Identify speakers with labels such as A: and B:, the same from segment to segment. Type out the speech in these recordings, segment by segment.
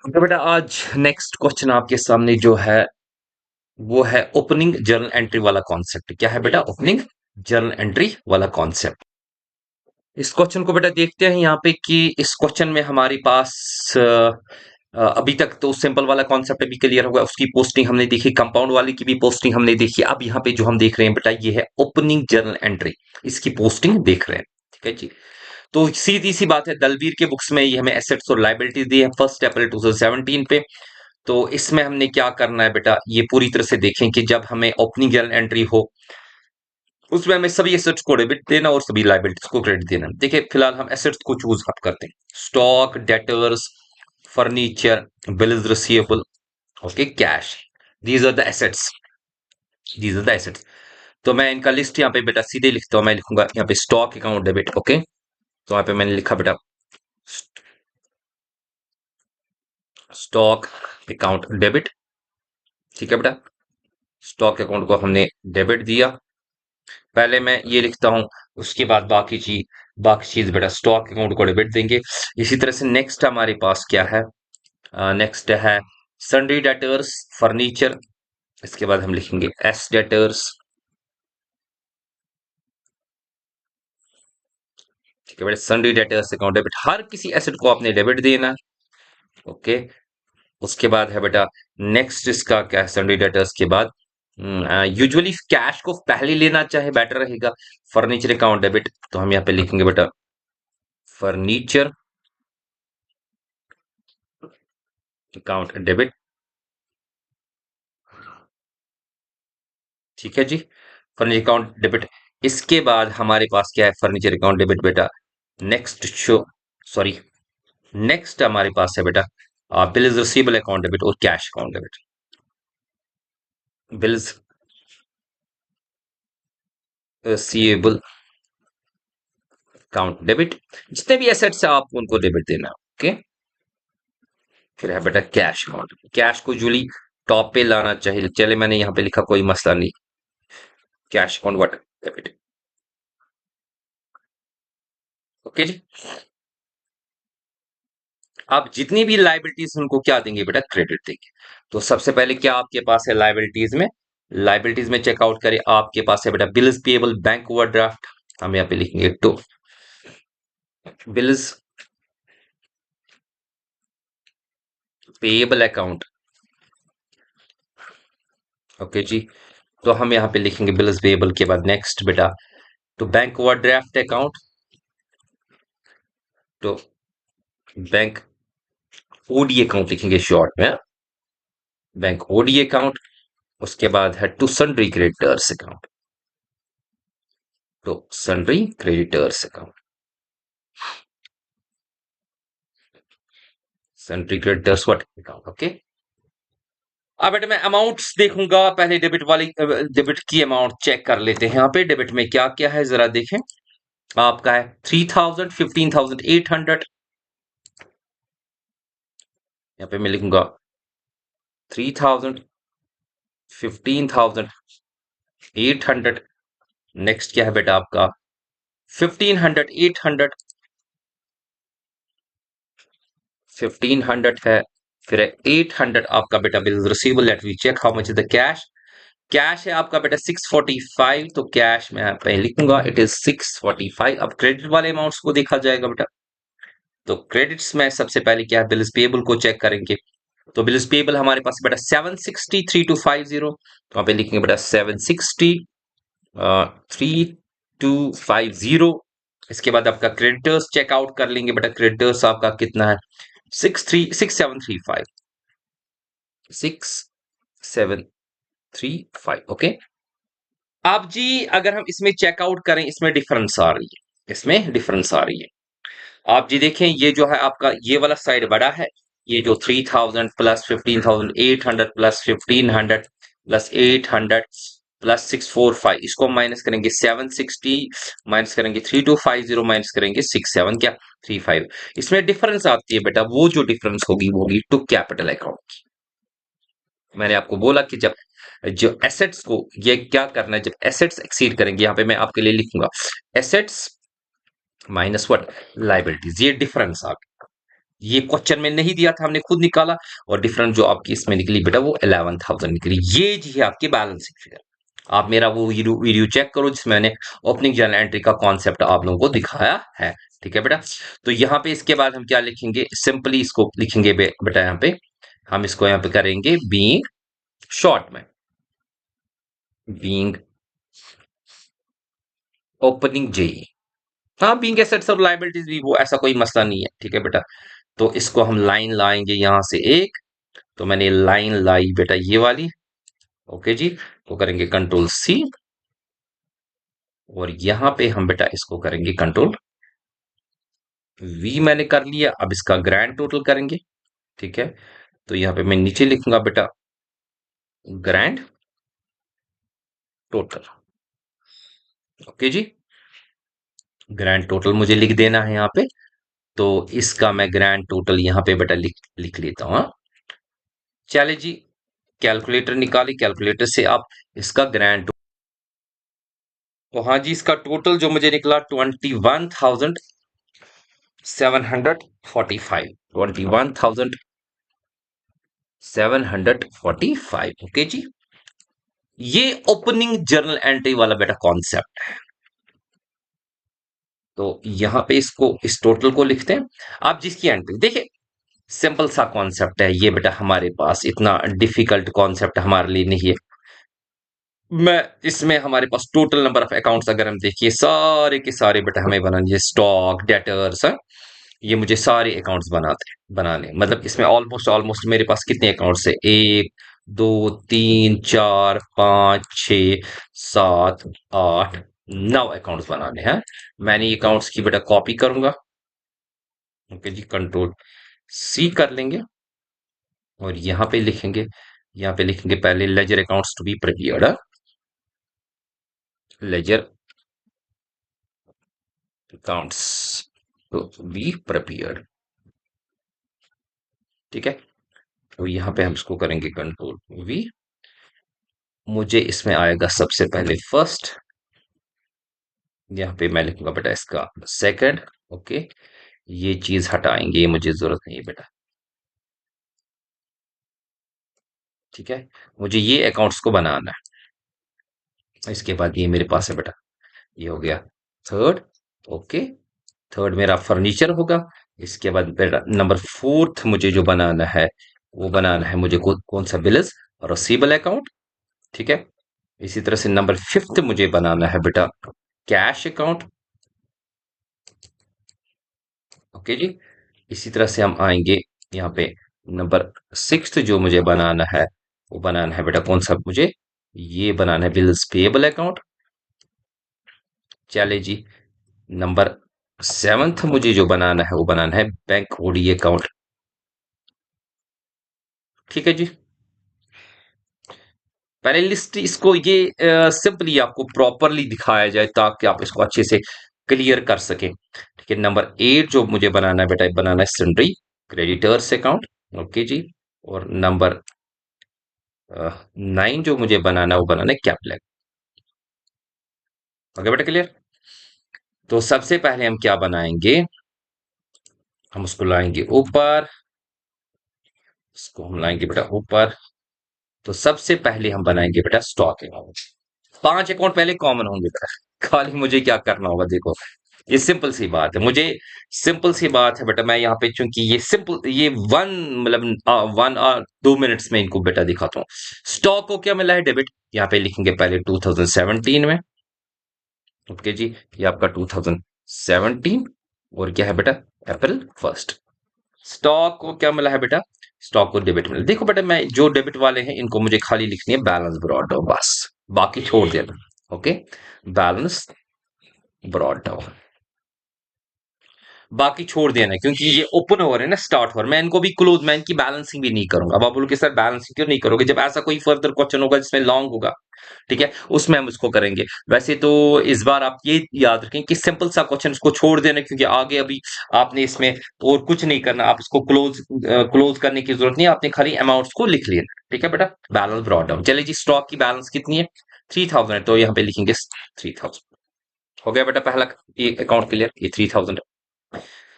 A: तो बेटा आज नेक्स्ट क्वेश्चन आपके सामने जो है वो है ओपनिंग जर्नल एंट्री वाला कॉन्सेप्ट। क्या है बेटा? ओपनिंग जर्नल एंट्री वाला कॉन्सेप्ट। इस क्वेश्चन को बेटा देखते हैं यहाँ पे कि इस क्वेश्चन में हमारे पास अभी तक तो सिंपल वाला कॉन्सेप्ट अभी क्लियर होगा, उसकी पोस्टिंग हमने देखी, कंपाउंड वाली की भी पोस्टिंग हमने देखी। अब यहाँ पे जो हम देख रहे हैं बेटा ये है ओपनिंग जर्नल एंट्री, इसकी पोस्टिंग देख रहे हैं। ठीक है जी। तो सीधी सी बात है, दलवीर के बुक्स में ये हमें एसेट्स और लाइबिलिटीज दी है 1 अप्रैल 2017 पे। तो इसमें हमने क्या करना है बेटा, ये पूरी तरह से देखें कि जब हमें ओपनिंग जर्नल एंट्री हो उसमें हमें सभी एसेट्स को डेबिट देना और सभी लाइबिलिटीज को क्रेडिट देना। देखिए फिलहाल हम एसेट्स को चूज अप करते हैं। Stock, debtors, furniture, bills receivable, okay, cash. These are the assets, these are the assets. तो मैं इनका लिस्ट यहाँ पे बेटा सीधे लिखता हूँ। मैं लिखूंगा यहाँ पे स्टॉक अकाउंट डेबिट, ओके। तो यहाँ पे मैंने लिखा बेटा स्टॉक अकाउंट डेबिट। ठीक है बेटा, स्टॉक अकाउंट को हमने डेबिट दिया। पहले मैं ये लिखता हूं, उसके बाद बाकी चीज बेटा स्टॉक अकाउंट को डेबिट देंगे। इसी तरह से नेक्स्ट हमारे पास क्या है? नेक्स्ट है सन्ड्री डेटर्स, फर्नीचर। इसके बाद हम लिखेंगे एस डेटर्स। ठीक है बेटा, सन्ड्री डेटर्स अकाउंट डेबिट, हर किसी एसेट को आपने डेबिट देना है। ओके। उसके बाद है बेटा नेक्स्ट इसका क्या है? सन्ड्री डेटर्स के बाद यूजुअली कैश को पहले लेना चाहे बेटर रहेगा। फर्नीचर अकाउंट डेबिट, तो हम यहाँ पे लिखेंगे बेटा फर्नीचर अकाउंट डेबिट। ठीक है जी, फर्नीचर अकाउंट डेबिट। इसके बाद हमारे पास क्या है? फर्नीचर अकाउंट डेबिट बेटा। नेक्स्ट शो सॉरी नेक्स्ट हमारे पास है बेटा बिल्स रिसीवेबल अकाउंट डेबिट और cash account debit. Bills receivable account debit, जितने भी एसेट्स है आपको उनको डेबिट देना। ओके। फिर है बेटा कैश अकाउंट। कैश को जूली टॉप पे लाना चाहिए, चले मैंने यहाँ पे लिखा, कोई मसला नहीं। कैश अकाउंट वाटर डेबिट। ओके जी। आप जितनी भी लाइबिलिटीज उनको क्या देंगे बेटा? क्रेडिट देंगे। तो सबसे पहले क्या आपके पास है लाइबिलिटीज में? लाइबिलिटीज में चेकआउट करें, आपके पास है बेटा बिल्स पेएबल, बैंक ओवरड्राफ्ट। हम यहाँ पे लिखेंगे to bills payable account. Okay जी। तो हम यहाँ पे लिखेंगे बिल्स पेएबल के बाद नेक्स्ट बेटा तो बैंक ओवरड्राफ्ट अकाउंट, तो बैंक ओडी अकाउंट लिखेंगे शॉर्ट में, बैंक ओडी अकाउंट। उसके बाद है टू सन्ड्री क्रेडिटर्स अकाउंट, तो sundry creditors account, sundry creditors what account. Okay. अब बेटा मैं अमाउंट्स देखूंगा, पहले डेबिट की अमाउंट चेक कर लेते हैं। यहाँ पे डेबिट में क्या क्या है जरा देखें। आपका है 3000, 15,800। यहाँ पे मैं लिखूंगा 3000, 15,800। नेक्स्ट क्या है बेटा आपका 1500, 800, 1500 है। फिर 800 आपका बेटा bill receivable. Let we check how much is the cash. Cash है आपका बेटा 645, तो कैश में यहाँ पे लिखूंगा इट इज 645। अब क्रेडिट वाले अमाउंट्स को देखा जाएगा बेटा। तो क्रेडिट्स में सबसे पहले क्या है? बिल्स पेएबल को चेक करेंगे। तो बिल्स पेएबल हमारे पास बेटा 760, 3250। तो वहां पे लिखेंगे बेटा 760, 3250। इसके बाद आपका क्रेडिटर्स चेकआउट कर लेंगे बेटा। क्रेडिटर्स आपका कितना है? 6735, 6735। ओके। अब जी अगर हम इसमें चेकआउट करें, इसमें डिफरेंस आ रही है, इसमें डिफरेंस आ रही है। आप जी देखें, ये जो है आपका ये वाला साइड बड़ा है। ये जो 3000 प्लस 15,800 प्लस 1500 प्लस 800 प्लस 645, इसको माइनस करेंगे 760, माइनस करेंगे 3250, माइनस करेंगे 67 क्या 35। इसमें डिफरेंस आती है बेटा, वो जो डिफरेंस होगी वो होगी टू कैपिटल अकाउंट। मैंने आपको बोला कि जब जो एसेट्स को ये क्या करना है, जब एसेट्स एक्सीड करेंगे, यहां पे मैं आपके लिए लिखूंगा एसेट्स माइनस व्हाट लाइबिलिटीज, ये डिफरेंस आ गया। ये क्वेश्चन में नहीं दिया था, हमने खुद निकाला, और डिफरेंट जो आपकी इसमें निकली बेटा वो 11,000 निकली। ये जी है आपकी बैलेंसिंग फिगर। आप मेरा वो वीडियो चेक करो जिसमें मैंने ओपनिंग जर्नल एंट्री का कॉन्सेप्ट आप लोगों को दिखाया है। ठीक है बेटा। तो यहाँ पे इसके बाद हम क्या लिखेंगे, सिंपली इसको लिखेंगे बेटा यहाँ पे हम इसको यहाँ पे करेंगे बीइंग, शॉर्ट में बीइंग ओपनिंग जेई। हाँ, बीइंग एसेट्स और लायबिलिटीज भी वो ऐसा कोई मसला नहीं है। ठीक है बेटा। तो इसको हम लाइन लाएंगे यहां से एक, तो मैंने लाइन लाई बेटा ये वाली। ओके जी। तो करेंगे कंट्रोल सी, और यहां पे हम बेटा इसको करेंगे कंट्रोल वी, मैंने कर लिया। अब इसका ग्रैंड टोटल करेंगे। ठीक है। तो यहां पे मैं नीचे लिखूंगा बेटा ग्रैंड टोटल। ओके जी। ग्रैंड टोटल मुझे लिख देना है यहाँ पे। तो इसका मैं ग्रैंड टोटल यहाँ पे बेटा लिख लिख लेता हूँ। हाँ? चले जी, कैलकुलेटर निकाली, कैलकुलेटर से आप इसका ग्रैंड, तो हाँ जी, इसका टोटल जो मुझे निकला 21,745, 21,745। ओके जी। ये ओपनिंग जर्नल एंट्री वाला बेटा कॉन्सेप्ट है। तो यहां पे इसको, इस टोटल को लिखते हैं। आप जिसकी एंट्री देखिए, सिंपल सा कॉन्सेप्ट है ये बेटा, हमारे पास इतना डिफिकल्ट कॉन्सेप्ट हमारे लिए नहीं है। मैं इसमें हमारे पास टोटल नंबर ऑफ अकाउंट्स अगर हम देखिए, सारे के सारे बेटा हमें बनाने, स्टॉक, डेटर्स, ये मुझे सारे अकाउंट्स बनाने, मतलब इसमें ऑलमोस्ट ऑलमोस्ट मेरे पास कितने अकाउंट्स है, 1, 2, 3, 4, 5, 6, 7, 8, 9 अकाउंट्स बनाने हैं। मैंने ये अकाउंट्स की बेटा कॉपी करूंगा। ओके जी, कंट्रोल सी कर लेंगे, और यहाँ पे लिखेंगे पहले ledger accounts to be prepared, ledger accounts to be prepared. ठीक है। तो यहाँ पे हम इसको करेंगे कंट्रोल वी। मुझे इसमें आएगा सबसे पहले फर्स्ट, यहाँ पे मैं लिखूंगा बेटा इसका सेकंड। ओके। ये चीज हटाएंगे, ये मुझे जरूरत नहीं है बेटा। ठीक है। मुझे ये अकाउंट्स को बनाना है। इसके बाद ये मेरे पास है बेटा, ये हो गया थर्ड। ओके। थर्ड मेरा फर्नीचर होगा। इसके बाद बेटा नंबर फोर्थ मुझे जो बनाना है, वो बनाना है मुझे कौन सा, बिल्स और रिसीवेबल अकाउंट। ठीक है। इसी तरह से नंबर फिफ्थ मुझे बनाना है बेटा कैश अकाउंट। ओके जी। इसी तरह से हम आएंगे यहाँ पे नंबर सिक्स्थ जो मुझे बनाना है, वो बनाना है बेटा कौन सा, मुझे ये बनाना है बिल्स पेएबल अकाउंट। चले जी। नंबर सेवंथ मुझे जो बनाना है, वो बनाना है बैंक ओडी अकाउंट। ठीक है जी। पहले लिस्ट इसको ये सिंपली आपको प्रॉपरली दिखाया जाए ताकि आप इसको अच्छे से क्लियर कर सकें। ठीक है। नंबर 8 जो मुझे बनाना है बेटा, बनाना है सन्ड्री क्रेडिटर्स अकाउंट। ओके जी। और नंबर 9 जो मुझे बनाना है, वो बनाना है कैपिटल। ओके बेटा, क्लियर। तो सबसे पहले हम क्या बनाएंगे, हम उसको लाएंगे ऊपर, इसको हम लाएंगे बेटा ऊपर। तो सबसे पहले हम बनाएंगे बेटा स्टॉक अकाउंट। 5 अकाउंट पहले कॉमन होंगे बेटा, खाली मुझे क्या करना होगा, देखो ये सिंपल सी बात है, मुझे सिंपल सी बात है बेटा। मैं यहाँ पे चूंकि ये सिंपल, ये वन मतलब 1 और 2 मिनट्स में इनको बेटा दिखाता हूँ। स्टॉक को क्या मिला है, डेबिट। यहाँ पे लिखेंगे पहले 2017 में। ओके जी। ये आपका 2017, और क्या है बेटा, अप्रैल 1। स्टॉक को क्या मिला है बेटा, स्टॉक को डेबिट मिला। देखो बेटा, मैं जो डेबिट वाले हैं इनको मुझे खाली लिखनी है बैलेंस ब्रॉड डाउन, बस बाकी छोड़ देना। ओके। बैलेंस ब्रॉड डाउन बाकी छोड़ देना, क्योंकि ये ओपन हो रहे हैं ना, स्टार्ट हो रहे हैं। मैं इनको भी क्लोज, मैं इनकी बैलेंसिंग भी नहीं करूंगा। अब आप बोलोगे सर बैलेंसिंग क्यों नहीं करोगे, जब ऐसा कोई फर्दर क्वेश्चन होगा जिसमें लॉन्ग होगा, ठीक है, उसमें हम उसको करेंगे। वैसे तो इस बार आप ये याद रखें कि सिंपल सा क्वेश्चन उसको छोड़ देना, क्योंकि आगे अभी आपने इसमें और कुछ नहीं करना। आप इसको क्लोज करने की जरूरत नहीं है, आपने खाली अमाउंट्स को लिख लेना। ठीक है बेटा, बैलेंस ब्रॉट डाउन। चलिए जी, स्टॉक की बैलेंस कितनी है, 3000 है, तो यहाँ पे लिखेंगे 3000। हो गया बेटा पहला ये अकाउंट क्लियर, ये 3000 है।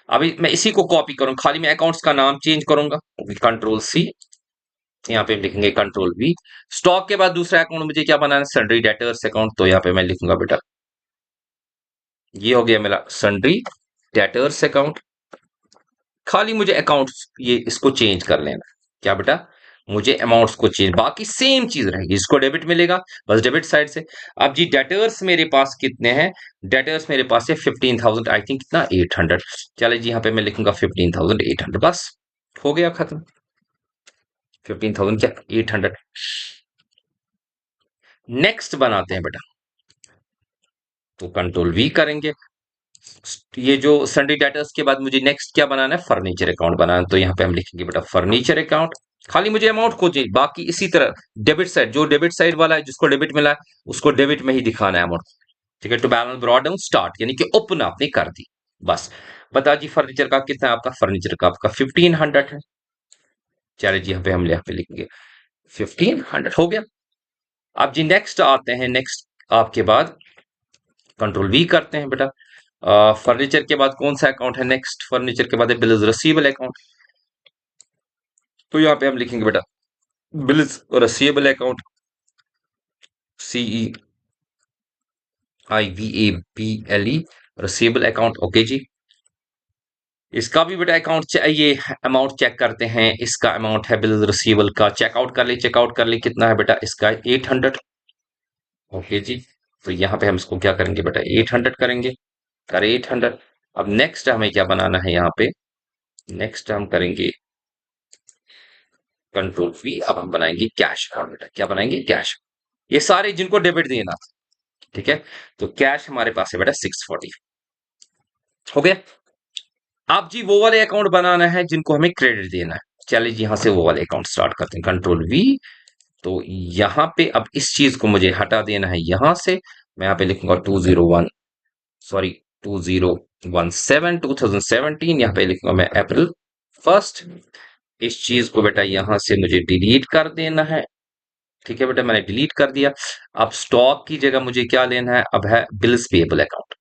A: अभी मैं इसी को कॉपी करूंगा, खाली मैं अकाउंट्स का नाम चेंज करूंगा, कंट्रोल सी, यहाँ पे लिखेंगे कंट्रोल वी। स्टॉक के बाद दूसरा अकाउंट मुझे क्या बनाना है, सन्ड्री डेटर्स अकाउंट, तो यहाँ पे मैं लिखूंगा बेटा, ये हो गया मेरा सन्ड्री डेटर्स अकाउंट। खाली मुझे अकाउंट्स ये इसको चेंज कर लेना, क्या बेटा, मुझे अमाउंट्स को चेंज, बाकी सेम चीज रहेगी, इसको डेबिट मिलेगा बस डेबिट साइड से। अब जी डेटर्स मेरे पास कितने हैं, डेटर्स मेरे पास है 15,000, आई थिंक कितना 800। चले जी यहाँ पे मैं लिखूंगा 15,800, बस हो गया खत्म, 15,000 क्या 800। नेक्स्ट बनाते हैं बेटा, तो कंट्रोल वी करेंगे। ये जो सन्ड्री डेटर्स के बाद मुझे नेक्स्ट क्या बनाना है, फर्नीचर अकाउंट बनाना है, तो यहाँ पे हम लिखेंगे बेटा फर्नीचर अकाउंट। खाली मुझे अमाउंट को चाहिए, बाकी इसी तरह डेबिट साइड, जो डेबिट साइड वाला है जिसको डेबिट मिला है उसको डेबिट में ही दिखाना है अमाउंट। ठीक है, to balance brought down start, यानी कि ओपन आपने कर दी, बस। बता जी फर्नीचर का कितना है आपका, फर्नीचर का आपका 1500 है। चलिए जी यहाँ पे लिखेंगे 1500 हो गया। अब जी नेक्स्ट आते हैं, नेक्स्ट आपके बाद कंट्रोल वी करते हैं बेटा। फर्नीचर के बाद कौन सा अकाउंट है, नेक्स्ट फर्नीचर के बाद है बिल्स रिसीवेबल अकाउंट, तो यहाँ पे हम लिखेंगे बेटा bills receivable account, CEIVABLE receivable account, okay जी। इसका भी बेटा अकाउंट चाहिए, अमाउंट चेक करते हैं, इसका अमाउंट है बिल्स रिसीवेबल का, चेकआउट कर ले कितना है बेटा, इसका 800, ओके जी। तो यहाँ पे हम इसको क्या करेंगे बेटा 800 करेंगे, कर 800। अब नेक्स्ट हमें क्या बनाना है यहाँ पे, नेक्स्ट हम करेंगे कंट्रोल वी, अब हम बनाएंगे कैश अकाउंट बेटा, क्या बनाएंगे कैश, ये सारे जिनको डेबिट देना, ठीक है। तो कैश हमारे पास है बेटा 640, हो गया। अब जी वो वाले अकाउंट बनाना है जिनको हमें क्रेडिट देना है, चलिए जी यहाँ से वो वाले अकाउंट स्टार्ट करते हैं, कंट्रोल वी। तो यहाँ पे अब इस चीज को मुझे हटा देना है, यहां से मैं यहाँ पे लिखूंगा 201, सॉरी 2017 यहाँ पे लिखूंगा मैं April 1st। इस चीज को बेटा यहां से मुझे डिलीट कर देना है, ठीक है बेटा, मैंने डिलीट कर दिया। अब स्टॉक की जगह मुझे क्या लेना है, अब है बिल्स पेएबल अकाउंट,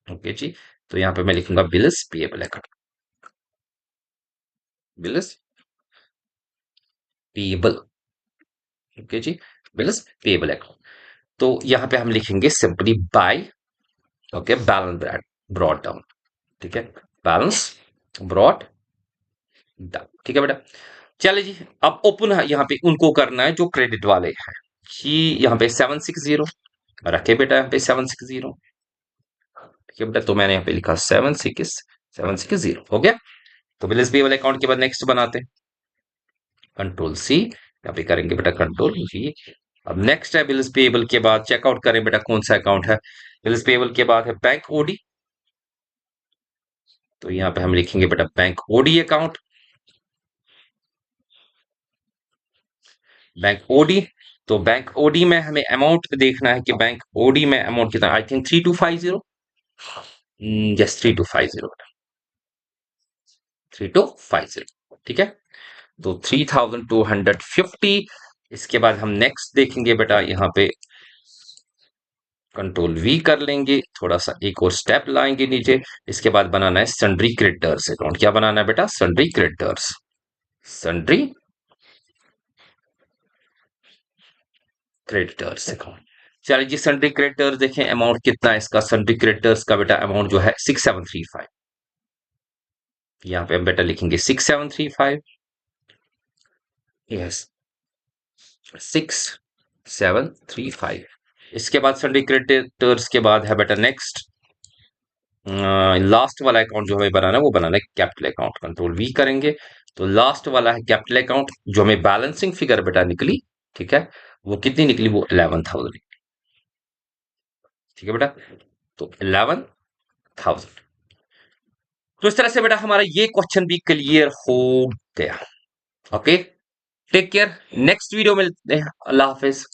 A: ओके जी। तो यहाँ पे मैं लिखूंगा bills payable account, bills payable, okay जी, बिल्स पेएबल अकाउंट। तो यहाँ पे हम लिखेंगे simply by, okay, balance brought down, ठीक है, बैलेंस ब्रॉट डाउन, ठीक है बेटा। चलिए जी, अब ओपन यहाँ पे उनको करना है जो क्रेडिट वाले हैं, कि यहाँ पे 760 रखे बेटा, यहाँ पे 760, ठीक है बेटा। तो मैंने यहाँ पे लिखा 760 हो गया। तो बिल्स पेएबल अकाउंट के बाद नेक्स्ट बनाते हैं, कंट्रोल सी, यहाँ पे करेंगे बेटा कंट्रोल वी। अब नेक्स्ट है बिल्स पेएबल के बाद चेकआउट करें बेटा कौन सा अकाउंट है, बिल्स पेएबल के बाद है बैंक ओडी, तो यहाँ पे हम लिखेंगे बेटा bank OD account, bank OD. तो बैंक ओडी में हमें अमाउंट देखना है कि बैंक ओडी में अमाउंट कितना, आई थिंक 3250, यस 3250, 3250, ठीक है। तो 3250। इसके बाद हम नेक्स्ट देखेंगे बेटा, यहाँ पे कंट्रोल वी कर लेंगे, थोड़ा सा एक और स्टेप लाएंगे नीचे। इसके बाद बनाना है सन्ड्री क्रेडिटर्स अकाउंट, क्या बनाना है बेटा, sundry creditors, sundry creditors account. चलिए जी सन्ड्री क्रेडिटर्स देखें अमाउंट कितना है इसका, सन्ड्री क्रेडिटर्स का बेटा अमाउंट जो है 6735, यहाँ पे हम बेटा लिखेंगे 6735, यस 6735। इसके बाद सन्ड्री क्रेडिटर्स के बाद है बेटा नेक्स्ट लास्ट वाला अकाउंट जो हमें बनाना है, वो बनाना है कैपिटल अकाउंट, कंट्रोल वी करेंगे। तो लास्ट वाला है कैपिटल अकाउंट, जो हमें बैलेंसिंग फिगर बेटा निकली, ठीक है, वो कितनी निकली, वो 11,000, ठीक है बेटा, तो 11,000। तो इस तरह से बेटा हमारा ये क्वेश्चन भी क्लियर हो गया, okay. Take care, next video में मिलते हैं, अल्लाह हाफिज।